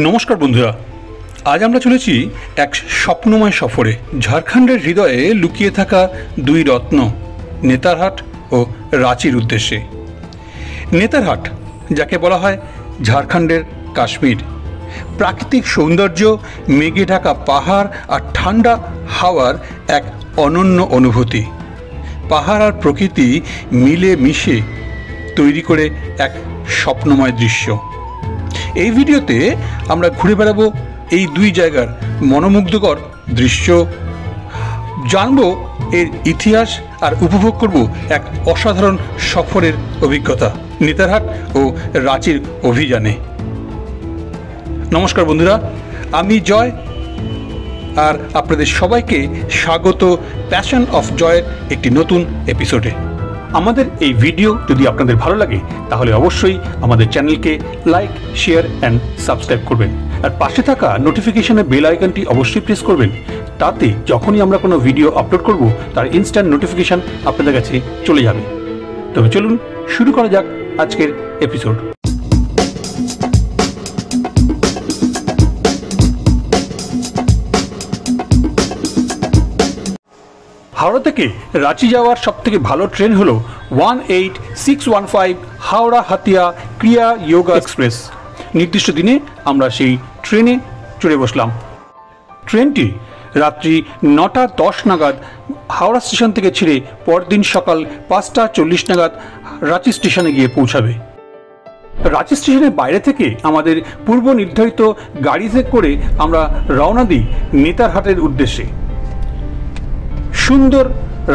নমস্কার বন্ধুরা, আজ আমরা চলেছি এক স্বপ্নময় সফরে। ঝাড়খণ্ডের হৃদয়ে লুকিয়ে থাকা দুই রত্ন নেতারহাট ও রাঁচির উদ্দেশ্যে। নেতারহাট, যাকে বলা হয় ঝাড়খণ্ডের কাশ্মীর, প্রাকৃতিক সৌন্দর্য, মেঘে ঢাকা পাহাড় আর ঠান্ডা হাওয়ার এক অনন্য অনুভূতি। পাহাড় আর প্রকৃতি মিলে মিশে তৈরি করে এক স্বপ্নময় দৃশ্য। এই ভিডিওতে আমরা ঘুরে বেড়াবো এই দুই জায়গার মনোমুগ্ধকর দৃশ্য, জানবো এর ইতিহাস আর উপভোগ করব এক অসাধারণ সফরের অভিজ্ঞতা নেতারহাট ও রাঁচির অভিযানে। নমস্কার বন্ধুরা, আমি জয় আর আপনাদের সবাইকে স্বাগত প্যাশন অফ জয়ের একটি নতুন এপিসোডে। আমাদের এই ভিডিও যদি আপনাদের ভালো লাগে তাহলে অবশ্যই আমাদের চ্যানেলকে লাইক, শেয়ার অ্যান্ড সাবস্ক্রাইব করবেন, আর পাশে থাকা নোটিফিকেশনের বেল আইকনটি অবশ্যই প্রেস করবেন। তাতে যখনই আমরা কোনো ভিডিও আপলোড করব তার ইনস্ট্যান্ট নোটিফিকেশন আপনাদের কাছে চলে যাবে। তবে চলুন শুরু করা যাক আজকের এপিসোড। হাওড়া থেকে রাঁচি যাওয়ার সবথেকে ভালো ট্রেন হলো 18615 হাওড়া হাতিয়া ক্রিয়া যোগা এক্সপ্রেস। নির্দিষ্ট দিনে আমরা সেই ট্রেনে চড়ে বসলাম। ট্রেনটি রাত্রি 9:10 নাগাদ হাওড়া স্টেশন থেকে ছেড়ে পরদিন সকাল 5:40 নাগাদ রাঁচি স্টেশনে গিয়ে পৌঁছাবে। রাঁচি স্টেশনের বাইরে থেকে আমাদের পূর্ব নির্ধারিত গাড়িতে করে আমরা রওনা দিই নেতারহাটের উদ্দেশ্যে। সুন্দর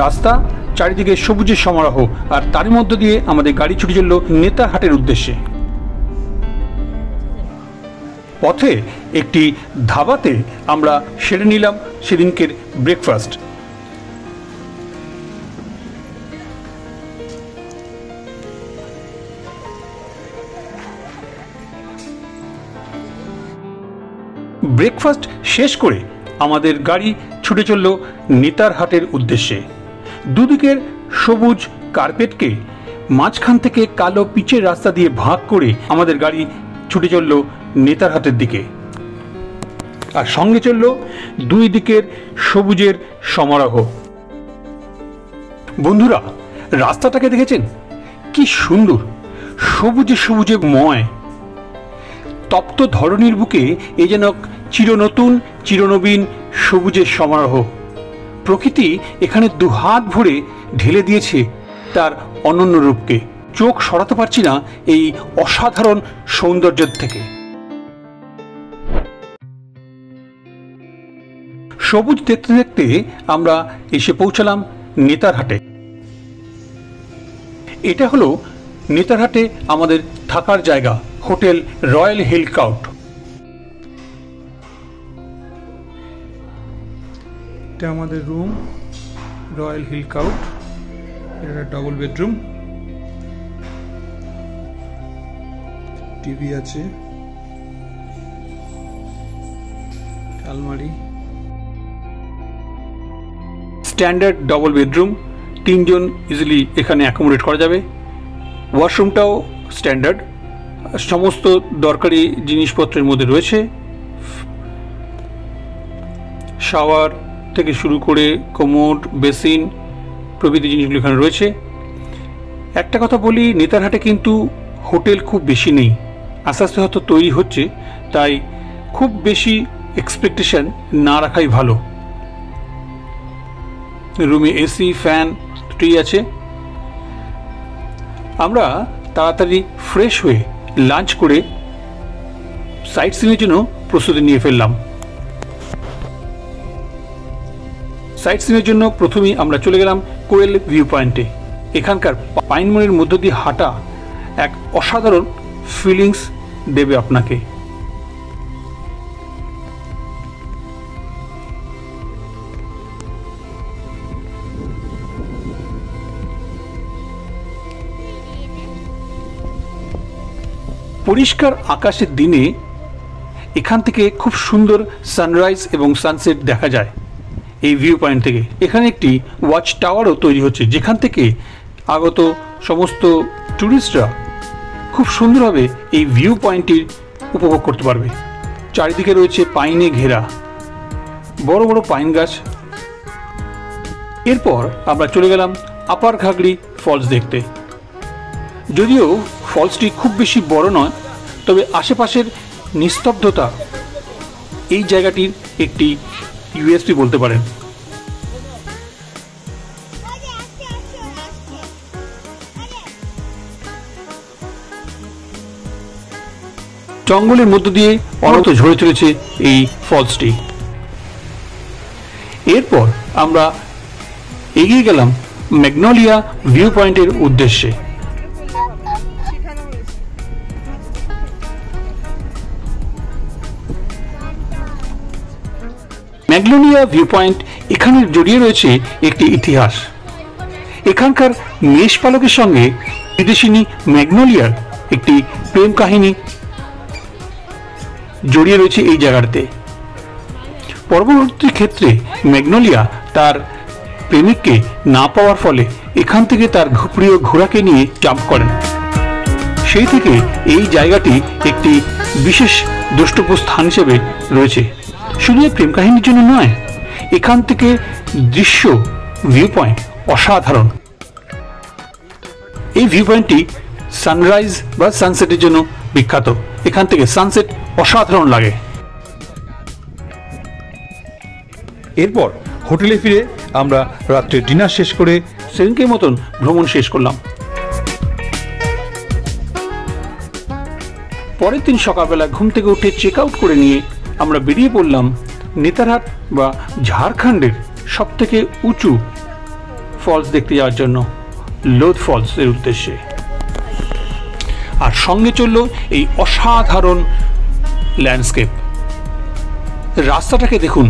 রাস্তা, চারিদিকে সবুজের সমারোহ, আর তার মধ্য দিয়ে আমাদের গাড়ি ছুটে চলল নেতারহাটের উদ্দেশ্যে। পথে একটি ধাবাতে আমরা সেরে নিলাম সেদিনকের ব্রেকফাস্ট। ব্রেকফাস্ট শেষ করে আমাদের গাড়ি ছুটে চলল নেতারহাটের উদ্দেশ্যে। দুদিকের সবুজ কার্পেটকে মাঝখান থেকে কালো পিচের রাস্তা দিয়ে ভাগ করে আমাদের গাড়ি ছুটে চলল নেতারহাটের দিকে, আর সঙ্গে চলল দুই দিকের সবুজের সমারোহ। বন্ধুরা, রাস্তাটাকে দেখেছেন? কি সুন্দর, সবুজে সবুজে ময়। তপ্ত ধরণীর বুকে এ যেন চিরনতুন চিরনবীন সবুজের সমারোহ। প্রকৃতি এখানে দুহাত ভরে ঢেলে দিয়েছে তার অনন্য রূপকে। চোখ সরাতে পারছি না এই অসাধারণ সৌন্দর্যের থেকে। সবুজ দেখতে দেখতে আমরা এসে পৌঁছালাম নেতারহাটে। এটা হলো নেতারহাটে আমাদের থাকার জায়গা, হোটেল রয়্যাল হিল কাউট। এটা আমাদের রুম, রয়্যাল হিল কাউট। এটা ডাবল বেডরুম, টিভি আছে, আলমারি, স্ট্যান্ডার্ড ডাবল বেডরুম। 3 জন ইজিলি এখানে অ্যাকোমোডেট করা যাবে। ওয়াশরুমটাও স্ট্যান্ডার্ড, সমস্ত দরকারি জিনিসপত্রের মধ্যে রয়েছে। শাওয়ার থেকে শুরু করে কোমোড, বেসিন প্রভৃতি জিনিসগুলো এখানে রয়েছে। একটা কথা বলি, নেতারহাটে কিন্তু হোটেল খুব বেশি নেই, আস্তে আস্তে হয়তো তৈরি হচ্ছে, তাই খুব বেশি এক্সপেকটেশন না রাখাই ভালো। রুমে এসি, ফ্যান দুটোই আছে। আমরা তাড়াতাড়ি ফ্রেশ হয়ে লাঞ্চ করে সাইট সিনের জন্য প্রস্তুতি নিয়ে ফেললাম। সাইট সিনের জন্য প্রথমেই আমরা চলে গেলাম কোয়েল ভিউ পয়েন্টে। এখানকার পাইনমনের মধ্য দিয়ে হাঁটা এক অসাধারণ ফিলিংস দেবে আপনাকে। পরিষ্কার আকাশের দিনে এখান থেকে খুব সুন্দর সানরাইজ এবং সানসেট দেখা যায় এই ভিউ পয়েন্ট থেকে। এখানে একটি ওয়াচ টাওয়ারও তৈরি হচ্ছে, যেখান থেকে আগত সমস্ত ট্যুরিস্টরা খুব সুন্দরভাবে এই ভিউ পয়েন্টটির উপভোগ করতে পারবে। চারিদিকে রয়েছে পাইনে ঘেরা বড় বড় পাইন গাছ। এরপর আমরা চলে গেলাম আপার ঘাগড়ি ফলস দেখতে। যদিও ফলসটি খুব বেশি বড় নয়, তবে আশেপাশের নিস্তব্ধতা এই জায়গাটির একটি ইউএসপি বলতে পারেন। জঙ্গলের মধ্য দিয়ে অনন্ত ঝরে চলেছে এই ফলসটি। এরপর আমরা এগিয়ে গেলাম ম্যাগনোলিয়া ভিউ পয়েন্টের উদ্দেশ্যে। ম্যাগনোলিয়া ভিউ পয়েন্ট এখানে জড়িয়ে রয়েছে একটি ইতিহাস। এখানকার মেষপালকের সঙ্গে বিদেশিনী ম্যাগনোলিয়ার একটি প্রেম কাহিনী জড়িয়ে রয়েছে এই জায়গাতে। পরবর্তী ক্ষেত্রে ম্যাগনোলিয়া তার প্রেমিককে না পাওয়ার ফলে এখান থেকে তার প্রিয় ঘোড়াকে নিয়ে জাম্প করেন। সেই থেকে এই জায়গাটি একটি বিশেষ দ্রষ্টব্য স্থান হিসেবে রয়েছে। শুধু এই প্রেম কাহিনীর জন্য নয়, এখান থেকে দৃশ্য ভিউ পয়েন্ট অসাধারণ। এই ভিউ পয়েন্টটি সানরাইজ বা সানসেটের জন্য বিখ্যাত। এখান থেকে সানসেট অসাধারণ লাগে। এরপর হোটেলে ফিরে আমরা রাত্রে ডিনার শেষ করে সেদিনকের মতন ভ্রমণ শেষ করলাম। পরের দিন সকালবেলা ঘুম থেকে উঠে চেক আউট করে নিয়ে আমরা বেরিয়ে পড়লাম নেতারহাট বা ঝাড়খণ্ডের সব থেকে উঁচু ফলস দেখতে যাওয়ার জন্য, লোধ ফলস এর উদ্দেশ্যে। আর সঙ্গে চলল এই অসাধারণ ল্যান্ডস্কেপ। রাস্তাটাকে দেখুন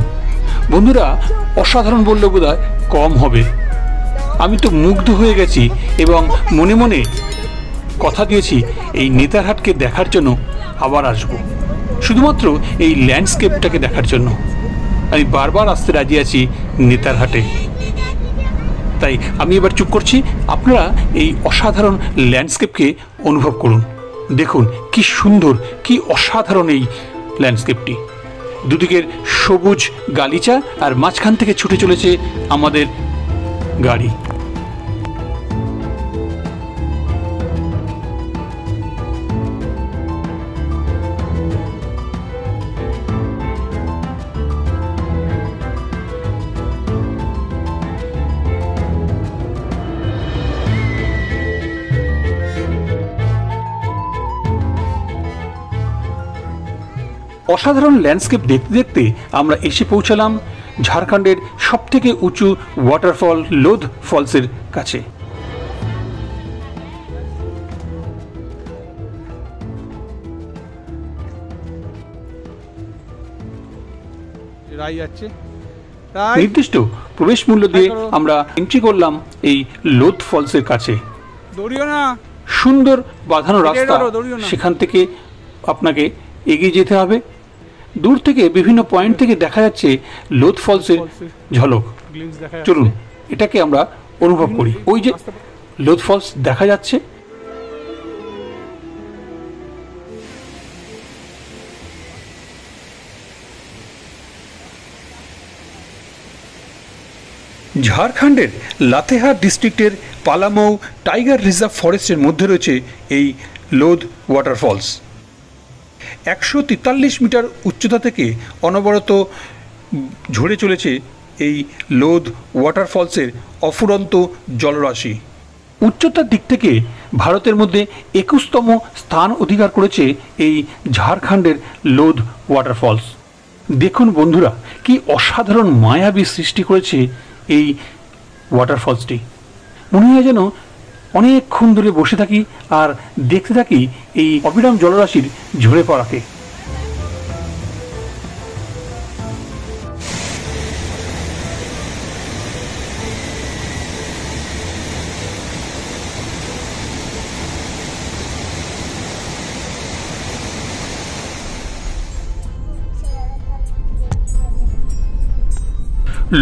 বন্ধুরা, অসাধারণ বললে বোধহয় কম হবে। আমি তো মুগ্ধ হয়ে গেছি এবং মনে মনে কথা দিয়েছি এই নেতারহাটকে দেখার জন্য আবার আসব, শুধুমাত্র এই ল্যান্ডস্কেপটাকে দেখার জন্য। আমি বারবার আসতে রাজি আছি নেতারহাটে। তাই আমি এবার চুপ করছি, আপনারা এই অসাধারণ ল্যান্ডস্কেপকে অনুভব করুন। দেখুন কি সুন্দর, কি অসাধারণ এই ল্যান্ডস্কেপটি। দুদিকের সবুজ গালিচা আর মাঝখান থেকে ছুটে চলেছে আমাদের গাড়ি। অসাধারণ ল্যান্ডস্কেপ দেখতে দেখতে আমরা এসে পৌঁছালাম ঝাড়খণ্ডের সবথেকে উঁচু ওয়াটারফল লোধ ফলসের কাছে। নির্দিষ্ট প্রবেশ মূল্য দিয়ে আমরা এন্ট্রি করলাম এই লোধ ফলসের কাছে। সুন্দর বাঁধানো রাস্তা, সেখান থেকে আপনাকে এগিয়ে যেতে হবে। দূর থেকে বিভিন্ন পয়েন্ট থেকে দেখা যাচ্ছে লোধ ফলসের ঝলক। চলুন এটাকে আমরা অনুভব করি। ওই যে লোধ ফলস দেখা যাচ্ছে। ঝাড়খণ্ডের লাতেহার ডিস্ট্রিক্টের পালামৌ টাইগার রিজার্ভ ফরেস্টের মধ্যে রয়েছে এই লোধ ওয়াটারফলস। 143 মিটার উচ্চতা থেকে অনবরত ঝরে চলেছে এই লোধ ওয়াটারফলসের অফুরন্ত জলরাশি। উচ্চতার দিক থেকে ভারতের মধ্যে 21তম স্থান অধিকার করেছে এই ঝাড়খণ্ডের লোধ ওয়াটারফলস। দেখুন বন্ধুরা, কি অসাধারণ মায়াবী সৃষ্টি করেছে এই ওয়াটারফলসটি। মনে হয় যেন অনেকক্ষণ ধরে বসে থাকি আর দেখতে থাকি এই অবিরাম জলরাশির ঝরে পড়াকে।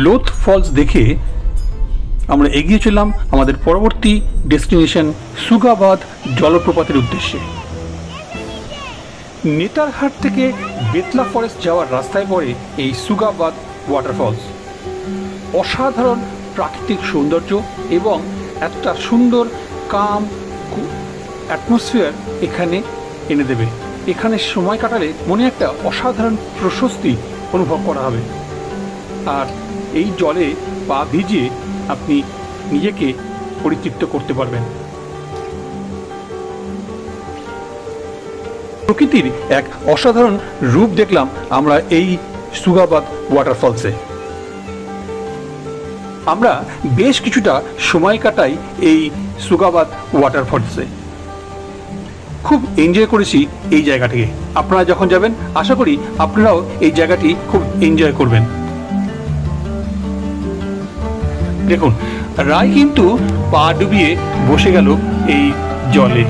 লোধ ফলস দেখে আমরা এগিয়ে চললাম আমাদের পরবর্তী ডেস্টিনেশন সুগাবাদ জলপ্রপাতের উদ্দেশ্যে। নেতারহাট থেকে বেতলা ফরেস্ট যাওয়ার রাস্তায় পড়ে এই সুগাবাদ ওয়াটারফলস। অসাধারণ প্রাকৃতিক সৌন্দর্য এবং একটা সুন্দর কাম অ্যাটমসফিয়ার এখানে এনে দেবে। এখানে সময় কাটালে মনে একটা অসাধারণ প্রশস্তি অনুভব করা হবে। আর এই জলে পা ভিজিয়ে আপনি নিজেকে পরিতৃপ্ত করতে পারবেন। প্রকৃতির এক অসাধারণ রূপ দেখলাম আমরা এই সুগাবাদ ওয়াটারফলসে। আমরা বেশ কিছুটা সময় কাটাই এই সুগাবাদ ওয়াটারফলসে। খুব এনজয় করেছি এই জায়গাটিকে। আপনারা যখন যাবেন আশা করি আপনারাও এই জায়গাটি খুব এনজয় করবেন। দেখুন, রায় কিন্তু পা ডুবিয়ে বসে গেল এই জলে।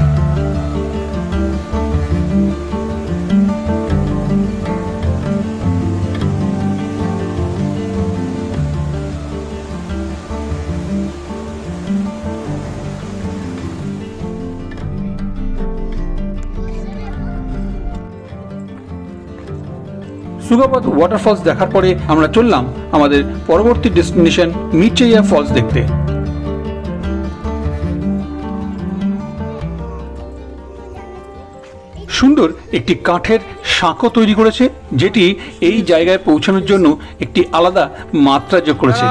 সুগাবাদ ওয়াটারফলস দেখার পরে আমরা চললাম আমাদের পরবর্তী ডেস্টিনেশন মিরচেইয়া ফলস দেখতে। সুন্দর একটি কাঠের সাঁকো তৈরি করেছে, যেটি এই জায়গায় পৌঁছানোর জন্য একটি আলাদা মাত্রা যোগ করেছে।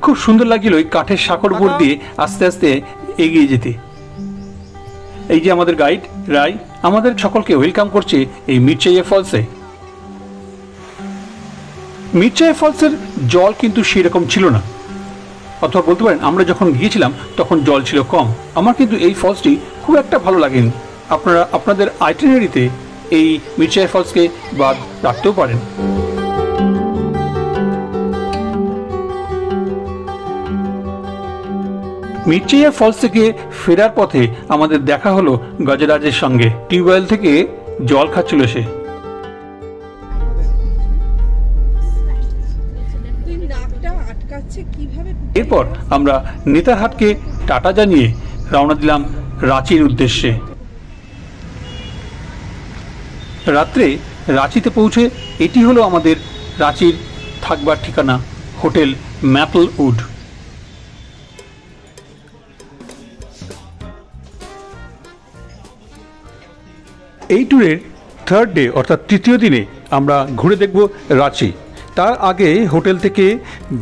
খুব সুন্দর লাগছিল এই কাঠের সাঁকোর উপর দিয়ে আস্তে আস্তে এগিয়ে যেতে। এই যে আমাদের গাইড রায় আমাদের সকলকে ওয়েলকাম করছে এই মিরচেইয়া ফলসে। মিরচেইয়া ফলসের জল কিন্তু সেরকম ছিল না, অথবা বলতে পারেন আমরা যখন গিয়েছিলাম তখন জল ছিল কম। আমার কিন্তু এই ফলসটি খুব একটা ভালো লাগেনি। আপনারা আপনাদের আইটিনারিতে এই মিরচেইয়া ফলসকে বাদ রাখতেও পারেন। মিরচেইয়া ফলস থেকে ফেরার পথে আমাদের দেখা হলো গজরাজের সঙ্গে। টিউবওয়েল থেকে জল খাচ্ছিল সে। এরপর আমরা নেতারহাটকে টাটা জানিয়ে রওনা দিলাম রাঁচির উদ্দেশ্যে। রাত্রে রাঁচিতে পৌঁছে এটি হলো আমাদের রাঁচির থাকবার ঠিকানা, হোটেল ম্যাপল উড। এই ট্যুরের থার্ড ডে অর্থাৎ তৃতীয় দিনে আমরা ঘুরে দেখব রাঁচি। তার আগে হোটেল থেকে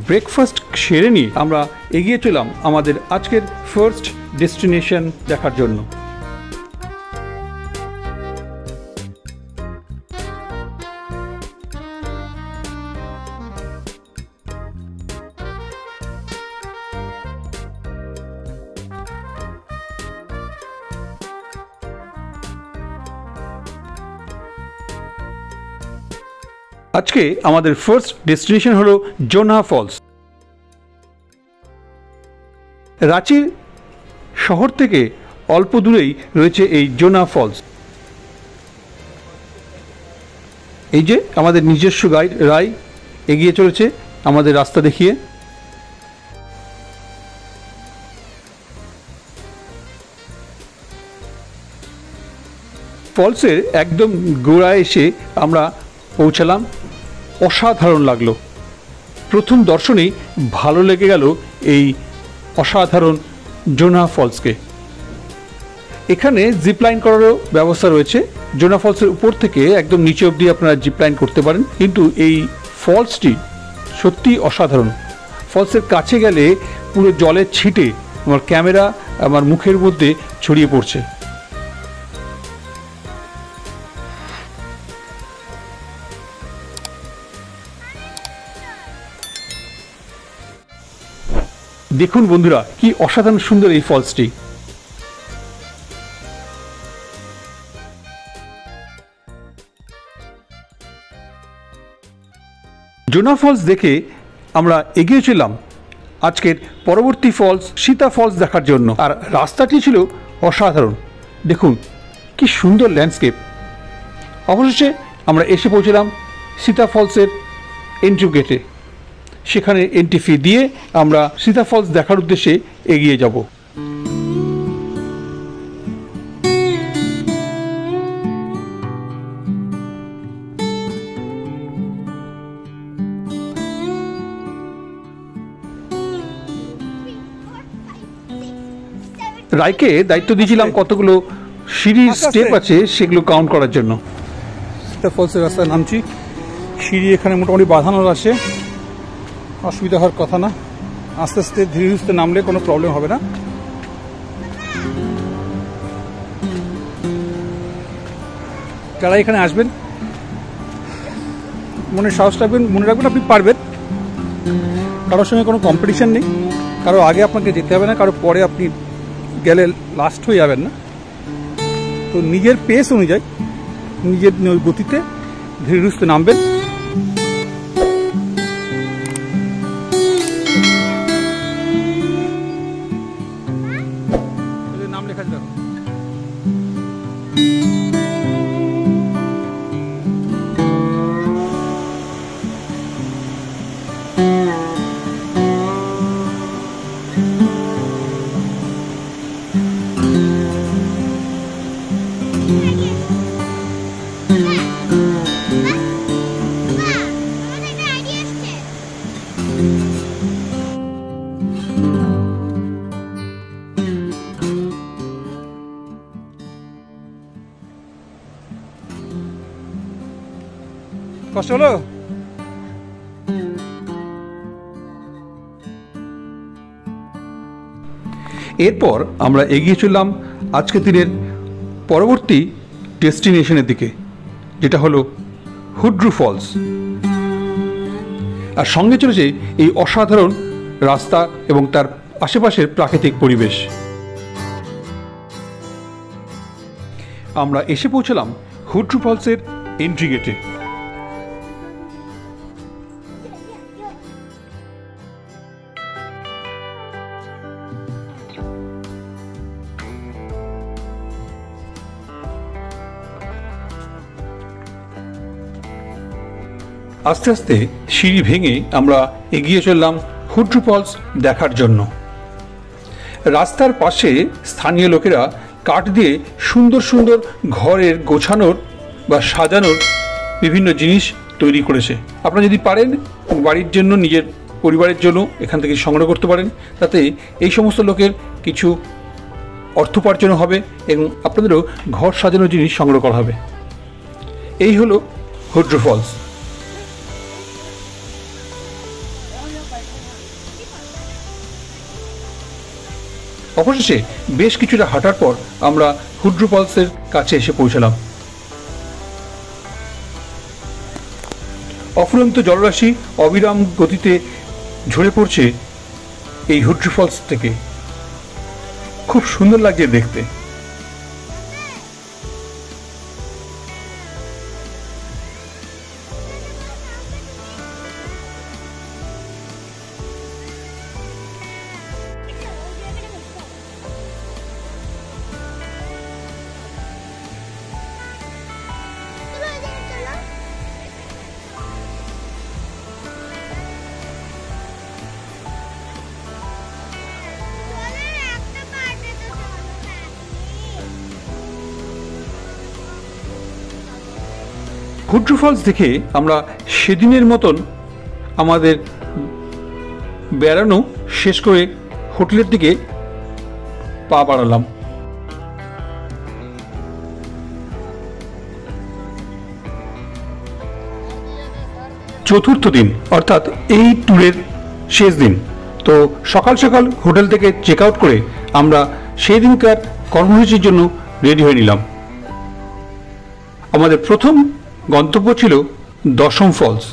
ব্রেকফাস্ট সেরে নিয়ে আমরা এগিয়ে চলাম আমাদের আজকের ফার্স্ট ডেস্টিনেশন দেখার জন্য। আজকে আমাদের ফার্স্ট ডেস্টিনেশন হলো জোনাহ ফলস। রাঁচির শহর থেকে অল্প দূরেই রয়েছে এই জোনাহ ফলস। এই যে আমাদের নিজস্ব গাইড রায় এগিয়ে চলেছে আমাদের রাস্তা দেখিয়ে। ফলসের একদম গোড়ায় এসে আমরা পৌঁছালাম। অসাধারণ লাগলো, প্রথম দর্শনেই ভালো লেগে গেল এই অসাধারণ জোনাহ ফলসকে। এখানে জিপলাইন করারও ব্যবস্থা রয়েছে। জোনাহ ফলসের উপর থেকে একদম নিচে অবধি আপনারা জিপলাইন করতে পারেন। কিন্তু এই ফলসটি সত্যি অসাধারণ। ফলসের কাছে গেলে পুরো জলের ছিটে আমার ক্যামেরা আমার মুখের মধ্যে ছড়িয়ে পড়ছে। দেখুন বন্ধুরা, কি অসাধারণ সুন্দর এই ফলসটি। জোনাহ ফলস দেখে আমরা এগিয়ে ছিলাম আজকের পরবর্তী ফলস সীতা ফলস দেখার জন্য। আর রাস্তাটি ছিল অসাধারণ। দেখুন কি সুন্দর ল্যান্ডস্কেপ। অবশেষে আমরা এসে পৌঁছলাম সীতা ফলসের এন্ট্রি গেটে। সেখানে এন্ট্রি ফি দিয়ে আমরা সীতা ফলস দেখার উদ্দেশ্যে এগিয়ে যাব। রায়কে দায়িত্ব দিয়েছিলাম কতগুলো সিঁড়ির স্টেপ আছে সেগুলো কাউন্ট করার জন্য। সীতা ফলসের রাস্তায় নামছি, সিঁড়ি এখানে মোটামুটি বাঁধানো আছে, অসুবিধা হওয়ার কথা না। আস্তে আস্তে ধীরে ধীরে নামলে কোনো প্রবলেম হবে না। যারা এখানে আসবেন মনে সাহস রাখবেন, মনে রাখবেন আপনি পারবেন। কারোর সঙ্গে কোনো কম্পিটিশন নেই, কারো আগে আপনাকে যেতে হবে না, কারো পরে আপনি গেলে লাস্ট হয়ে যাবেন না। তো নিজের পেস অনুযায়ী নিজের গতিতে ধীরে ধীরে নামবেন। নাম লেখা যাবে। কষ্ট হলো? এরপর আমরা এগিয়ে চললাম আজকের দিনের পরবর্তী ডেস্টিনেশনের দিকে, যেটা হলো হুড্রু ফলস। আর সঙ্গে চলেছে এই অসাধারণ রাস্তা এবং তার আশেপাশের প্রাকৃতিক পরিবেশ। আমরা এসে পৌঁছলাম হুড্রু ফলসের এন্ট্রি গেটে। আস্তে আস্তে সিঁড়ি ভেঙে আমরা এগিয়ে চললাম হুড্রু ফলস দেখার জন্য। রাস্তার পাশে স্থানীয় লোকেরা কাঠ দিয়ে সুন্দর সুন্দর ঘরের গোছানোর বা সাজানোর বিভিন্ন জিনিস তৈরি করেছে। আপনারা যদি পারেন বাড়ির জন্য, নিজের পরিবারের জন্য এখান থেকে সংগ্রহ করতে পারেন, তাতে এই সমস্ত লোকের কিছু অর্থোপার্জন হবে এবং আপনাদেরও ঘর সাজানোর জিনিস সংগ্রহ করা হবে। এই হলো হুড্রু ফলস। অবশেষে বেশ কিছুটা হাঁটার পর আমরা হুড্রু ফলসের কাছে এসে পৌঁছলাম। অফুরন্ত জলরাশি অবিরাম গতিতে ঝরে পড়ছে এই হুড্রু ফলস থেকে। খুব সুন্দর লাগছে দেখতে। হুড্রু ফলস দেখে আমরা সেদিনের মতন আমাদের বেড়ানো শেষ করে হোটেলের দিকে পা বাড়ালাম। চতুর্থ দিন, অর্থাৎ এই ট্যুরের শেষ দিন। তো সকাল সকাল হোটেল থেকে চেক আউট করে আমরা সেই দিনকার কর্মসূচির জন্য রেডি হয়ে নিলাম। আমাদের প্রথম গন্তব্য ছিল দশম ফলস।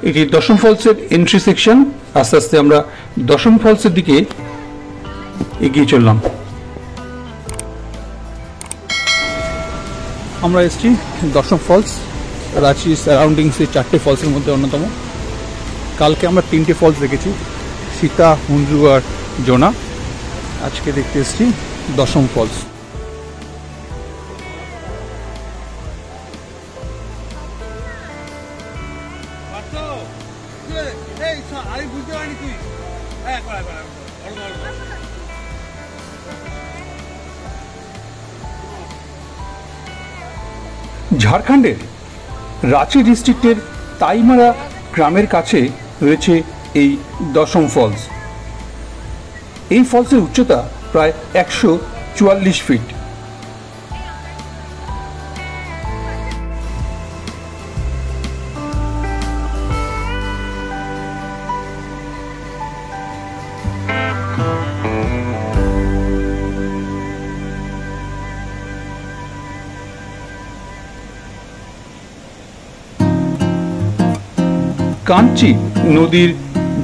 এটি দশম ফলসের এন্ট্রি সেকশন। আস্তে আস্তে আমরা দশম ফলসের দিকে এগিয়ে চললাম। আমরা এসেছি দশম ফলস, রাঁচি সারাউন্ডিংস এই 4টে ফলসের মধ্যে অন্যতম। কালকে আমরা 3টে ফলস দেখেছি, সীতা, হুন্ড্রু আর জোনা। আজকে দেখতে এসেছি দশম ফলস। ঝাড়খণ্ডের রাঁচি ডিস্ট্রিক্টের তাইমারা গ্রামের কাছে রয়েছে এই দশম ফলস। এই ফলসের উচ্চতা প্রায় 144 ফিট। কাঞ্চি নদীর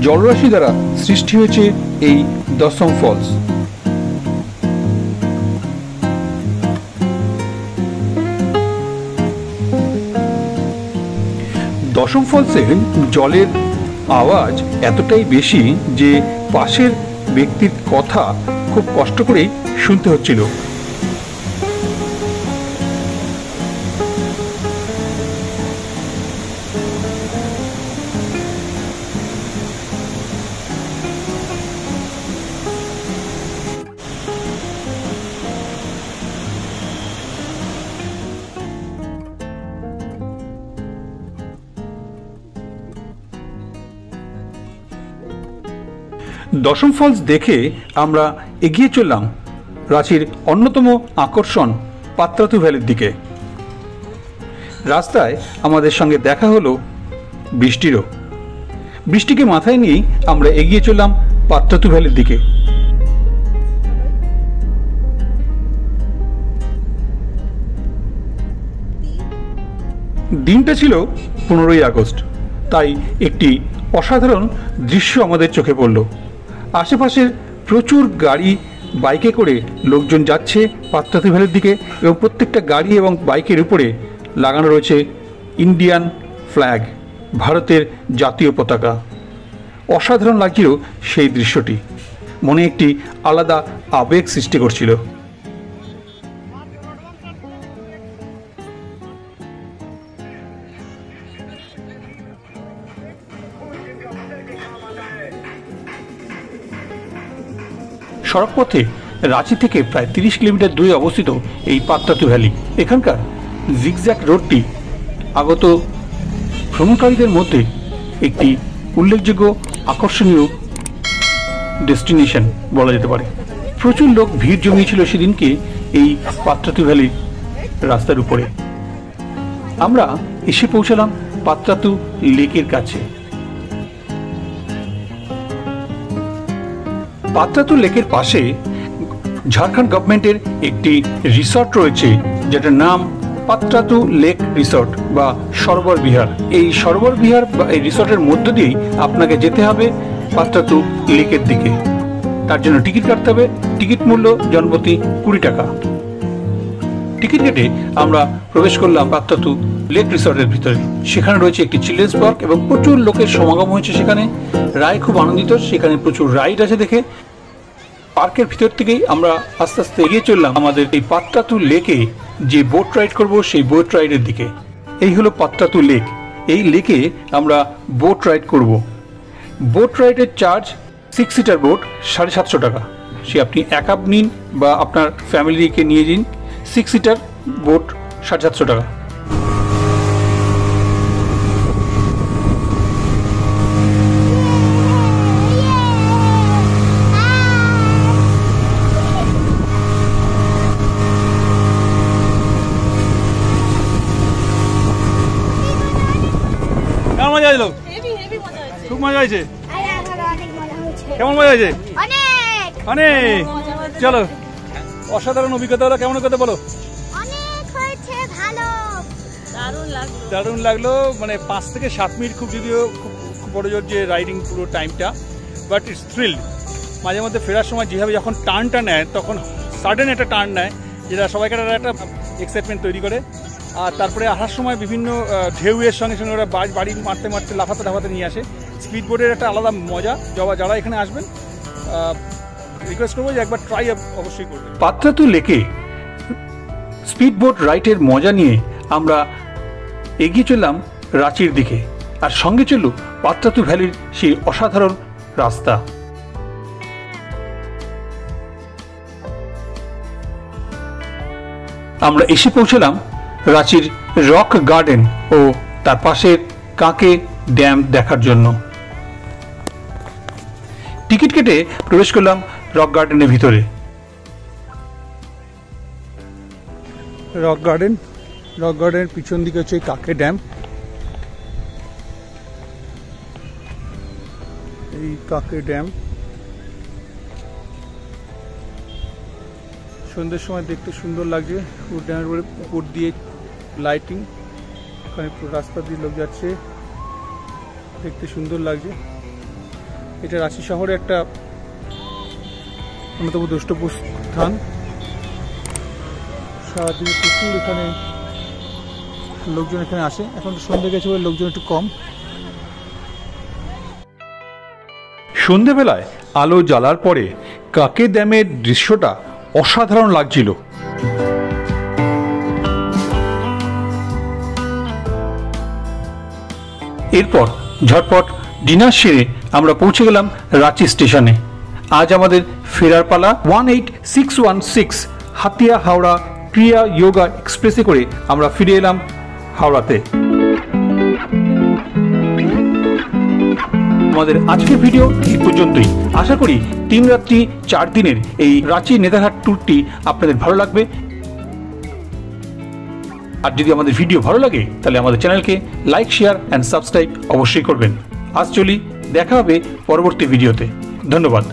জলরাশি দ্বারা সৃষ্টি হয়েছে এই দশম ফলস। দশম ফলসের জলের আওয়াজ এতটাই বেশি যে পাশের ব্যক্তির কথা খুব কষ্ট করেই শুনতে হচ্ছিল। দশম ফলস দেখে আমরা এগিয়ে চললাম রাঁচির অন্যতম আকর্ষণ পাত্রাতু ভ্যালির দিকে। রাস্তায় আমাদের সঙ্গে দেখা হলো বৃষ্টিরও। বৃষ্টিকে মাথায় নিয়েই আমরা এগিয়ে চললাম পাত্রাতু ভ্যালির দিকে। দিনটা ছিল 15ই আগস্ট, তাই একটি অসাধারণ দৃশ্য আমাদের চোখে পড়ল। আশেপাশের প্রচুর গাড়ি বাইকে করে লোকজন যাচ্ছে পাত্রাতু ভ্যালির দিকে এবং প্রত্যেকটা গাড়ি এবং বাইকের উপরে লাগানো রয়েছে ইন্ডিয়ান ফ্ল্যাগ, ভারতের জাতীয় পতাকা। অসাধারণ লাগছিল সেই দৃশ্যটি, মনে একটি আলাদা আবেগ সৃষ্টি করছিল। সড়কপথে রাঁচি থেকে প্রায় 30 কিলোমিটার দূরে অবস্থিত এই পাত্রাতু ভ্যালি। এখানকার জিগজ্যাগ রোডটি আগত ভ্রমণকারীদের মধ্যে একটি উল্লেখযোগ্য আকর্ষণীয় ডেস্টিনেশন বলা যেতে পারে। প্রচুর লোক ভিড় জমিয়েছিল সেদিনকে এই পাত্রাতু ভ্যালির রাস্তার উপরে। আমরা এসে পৌঁছালাম পাত্রাতু লেকের কাছে। পাত্রাতু লেকের পাশে ঝাড়খণ্ড গভর্নমেন্টের একটি রিসর্ট রয়েছে, যেটার নাম পাত্রাতু লেক রিসর্ট বা সরোবর বিহার। এই সরোবর বিহার বা এই রিসর্টের মধ্য দিয়েই আপনাকে যেতে হবে পাত্রাতু লেকের দিকে। তার জন্য টিকিট কাটতে হবে। টিকিট মূল্য জনপ্রতি 20 টাকা। টিকিট কেটে আমরা প্রবেশ করলাম পাত্রাতু লেক রিসর্টের ভিতরে। সেখানে রয়েছে একটি চিলড্রেন্স পার্ক এবং প্রচুর লোকের সমাগম হয়েছে সেখানে। রায় খুব আনন্দিত, সেখানে প্রচুর রাইড আছে দেখে। পার্কের ভিতর থেকেই আমরা আস্তে আস্তে এগিয়ে চললাম আমাদের এই পাত্রাতু লেকে যে বোট রাইড করব সেই বোট রাইডের দিকে। এই হলো পাত্রাতু লেক। এই লেকে আমরা বোট রাইড করব। বোট রাইডের চার্জ 6 সিটার বোট 750 টাকা। সে আপনি একা নিন বা আপনার ফ্যামিলিকে নিয়ে নিন। 6 সিটার বোট 750 টাকা। মজা হলো, খুব মজা হয়েছে। কেমন মজা হয়েছে? অনেক। চলো, অসাধারণ অভিজ্ঞতা হলো। কেমন কথা বলো? দারুণ লাগলো। মানে 5 থেকে 7 মিনিট খুব, যদিও খুব বড় জোর যে রাইডিং পুরো টাইমটা, বাট ইটস থ্রিল্ড। মাঝে মধ্যে ফেরার সময় যেভাবে যখন টার্নটা নেয়, তখন সাডেন একটা টার্ন নেয় যেটা সবাইকে একটা এক্সাইটমেন্ট তৈরি করে। আর তারপরে আসার সময় বিভিন্ন ঢেউয়ের সঙ্গে সঙ্গে ওরা বাড়ি মারতে মারতে লাফাতে নিয়ে আসে। স্পিড বোটের একটা আলাদা মজা। যারা এখানে আসবেন রিকোয়েস্ট করবো যে একবার ট্রাই অবশ্যই করবেন। পাত্রাতু লেকে স্পিড বোট রাইডের মজা নিয়ে আমরা এগিয়ে চললাম রাঁচির দিকে। আর সঙ্গে চলল পাত্রাতু ভ্যালির সেই অসাধারণ রাস্তা। আমরা এসে পৌঁছলাম রাঁচির রক গার্ডেন ও তার পাশের কাঁকে ড্যাম দেখার জন্য। টিকিট কেটে প্রবেশ করলাম রক গার্ডেনের ভিতরে। রক গার্ডেনের পিছন দিকে হচ্ছে কাকে ড্যাম। এই কাকে ড্যাম সন্ধ্যের সময় দেখতে সুন্দর লাগছে। ড্যামের উপর দিয়ে লাইটিং, ওখানে পুরো রাস্তা দিয়ে লোক যাচ্ছে, দেখতে সুন্দর লাগছে। এটা রাঁচি শহরে একটা অন্যতম দ্রষ্টব্য স্থান। সারাদিনে প্রচুর এখানে লোকজন এখানে আসে। এখন তো সন্ধ্যে গেছে বলে লোকজন একটু কম। সন্ধেবেলায় আলো জ্বালার পরে কাকে ড্যামের দৃশ্যটা অসাধারণ লাগছিল। এরপর ঝটপট ডিনার সেরে আমরা পৌঁছে গেলাম রাঁচি স্টেশনে। আজ আমাদের ফেরার পালা 18616 হাতিয়া হাওড়া ক্রিয়া যোগা এক্সপ্রেসে করে আমরা ফিরে এলাম হাওড়াতে। আমাদের আজকের ভিডিও এই পর্যন্তই। আশা করি 3 রাত্রি 4 দিনের এই রাঁচি নেতারহাট ট্যুরটি আপনাদের ভালো লাগবে। আর যদি আমাদের ভিডিও ভালো লাগে তাহলে আমাদের চ্যানেলকে লাইক, শেয়ার অ্যান্ড সাবস্ক্রাইব অবশ্যই করবেন। আজ চলি, দেখা হবে পরবর্তী ভিডিওতে। ধন্যবাদ।